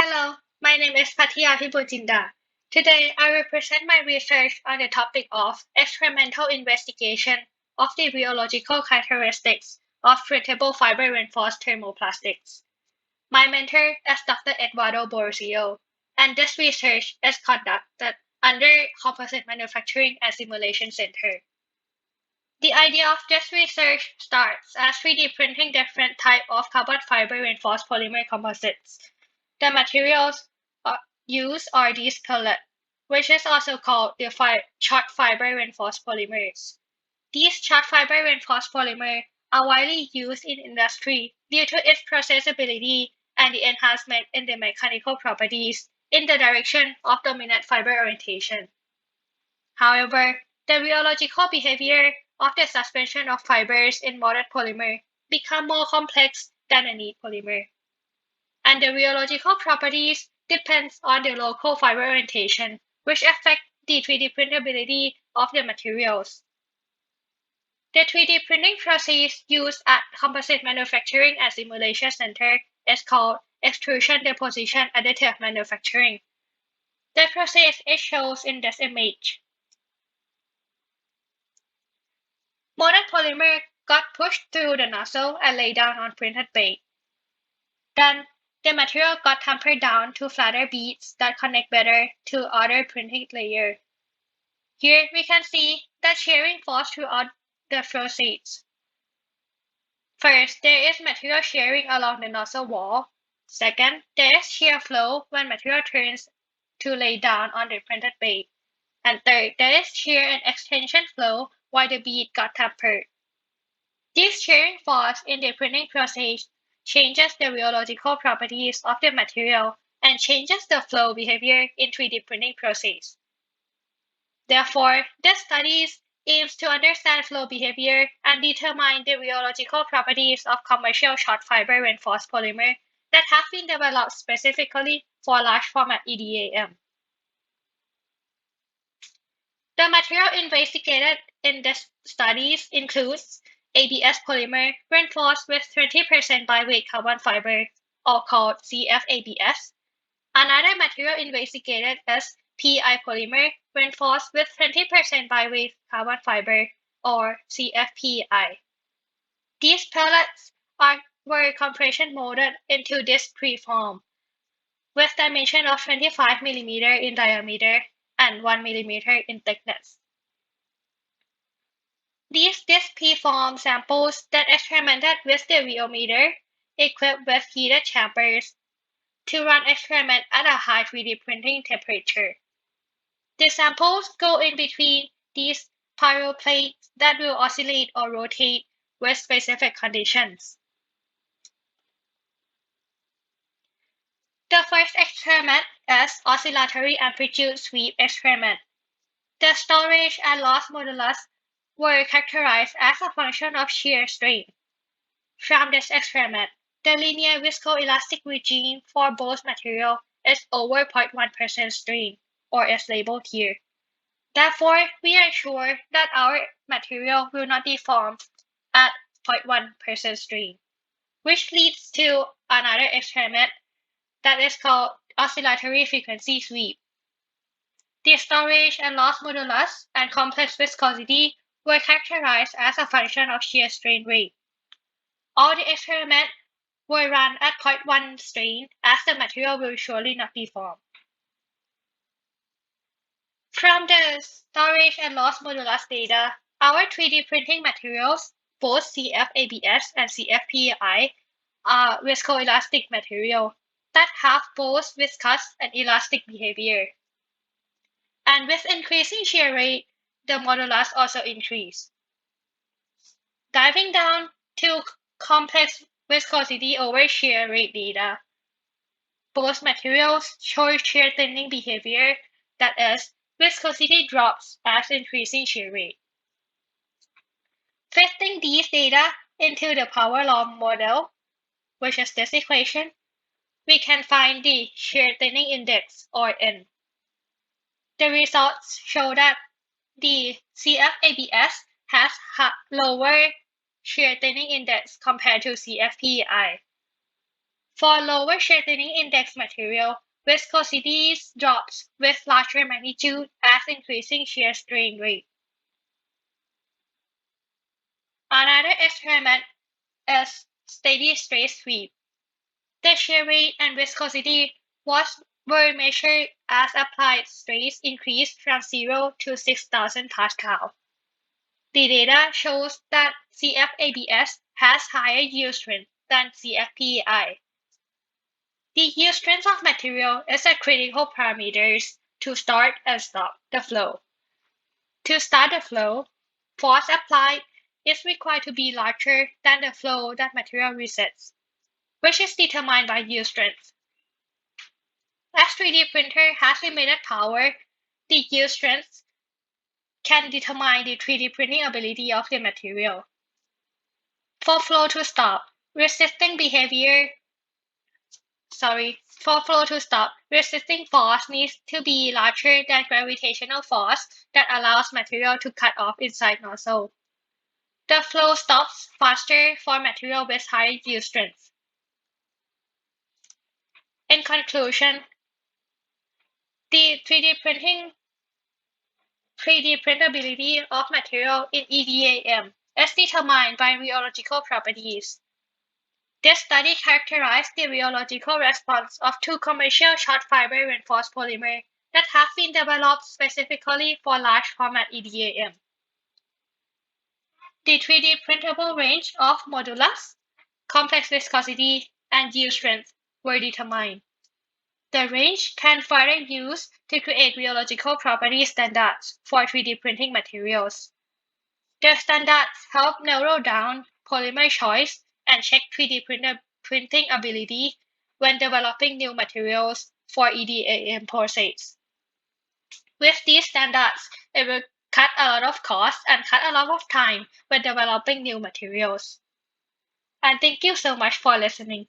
Hello, my name is Pattiya Pibulchinda. Today, I will present my research on the topic of experimental investigation of the rheological characteristics of printable fiber-reinforced thermoplastics. My mentor is Dr. Eduardo Barocio, and this research is conducted under Composite Manufacturing and Simulation Center. The idea of this research starts as 3D printing different types of carbon fiber-reinforced polymer composites. The materials used are these pellets, which is also called the short fiber reinforced polymers. These short fiber reinforced polymers are widely used in industry due to its processability and the enhancement in the mechanical properties in the direction of dominant fiber orientation. However, the rheological behavior of the suspension of fibers in modern polymer become more complex than a neat polymer. And the rheological properties depends on the local fiber orientation, which affect the 3D printability of the materials. The 3D printing process used at Composite Manufacturing and Simulation Center is called extrusion deposition additive manufacturing. The process is shown in this image. Modern polymer got pushed through the nozzle and laid down on printed bed. Then the material got tempered down to flatter beads that connect better to other printing layers. Here we can see that shearing falls throughout the process. First, there is material shearing along the nozzle wall. Second, there is shear flow when material turns to lay down on the printed bed. And third, there is shear and extension flow while the bead got tempered. This shearing force in the printing process changes the rheological properties of the material and changes the flow behavior in 3D printing process. Therefore, this studies aims to understand flow behavior and determine the rheological properties of commercial short fiber reinforced polymer that have been developed specifically for large format EDAM. The material investigated in this studies includes ABS polymer reinforced with 20% by-weight carbon fiber, or called CFABS. Another material investigated is PI polymer reinforced with 20% by-weight carbon fiber, or CFPI. These pellets were compression molded into this preform, with dimension of 25 mm in diameter and 1 mm in thickness. These preform samples that experimented with the rheometer equipped with heated chambers to run experiment at a high 3D printing temperature. The samples go in between these pyro plates that will oscillate or rotate with specific conditions. The first experiment is oscillatory amplitude sweep experiment. The storage and loss modulus were characterized as a function of shear strain. From this experiment, the linear viscoelastic regime for both materials is over 0.1% strain, or is labeled here. Therefore, we are sure that our material will not deform at 0.1% strain, which leads to another experiment that is called oscillatory frequency sweep. The storage and loss modulus and complex viscosity were characterized as a function of shear strain rate. All the experiments were run at 0.1 strain, as the material will surely not deform. From the storage and loss modulus data, our 3D printing materials, both CFABS and CFPI, are viscoelastic material that have both viscous and elastic behavior. And with increasing shear rate, the modulus also increase. Diving down to complex viscosity over shear rate data, both materials show shear thinning behavior, that is, viscosity drops as increasing shear rate. Fitting these data into the power law model, which is this equation, we can find the shear thinning index, or N. The results show that the CFABS has lower shear thinning index compared to CFPI. For lower straightening index material, viscosity drops with larger magnitude as increasing shear strain rate. Another experiment is steady state sweep. The shear rate and viscosity were measured as applied stress increased from 0 to 6,000 Pascal. The data shows that CFABS has higher yield strength than CFPAI. The yield strength of material is a critical parameter to start and stop the flow. To start the flow, force applied is required to be larger than the flow that material resets, which is determined by yield strength. As 3D printer has limited power, the yield strength can determine the 3D printing ability of the material. For flow to stop, resisting force needs to be larger than gravitational force that allows material to cut off inside nozzle. The flow stops faster for material with higher yield strength. In conclusion, the 3D printability of material in EDAM is determined by rheological properties. This study characterized the rheological response of two commercial short fiber reinforced polymers that have been developed specifically for large format EDAM. The 3D printable range of modulus, complex viscosity, and yield strength were determined. The range can further used to create rheological property standards for 3D printing materials. The standards help narrow down polymer choice and check 3D printing ability when developing new materials for EDAM process. With these standards, it will cut a lot of cost and cut a lot of time when developing new materials. And thank you so much for listening.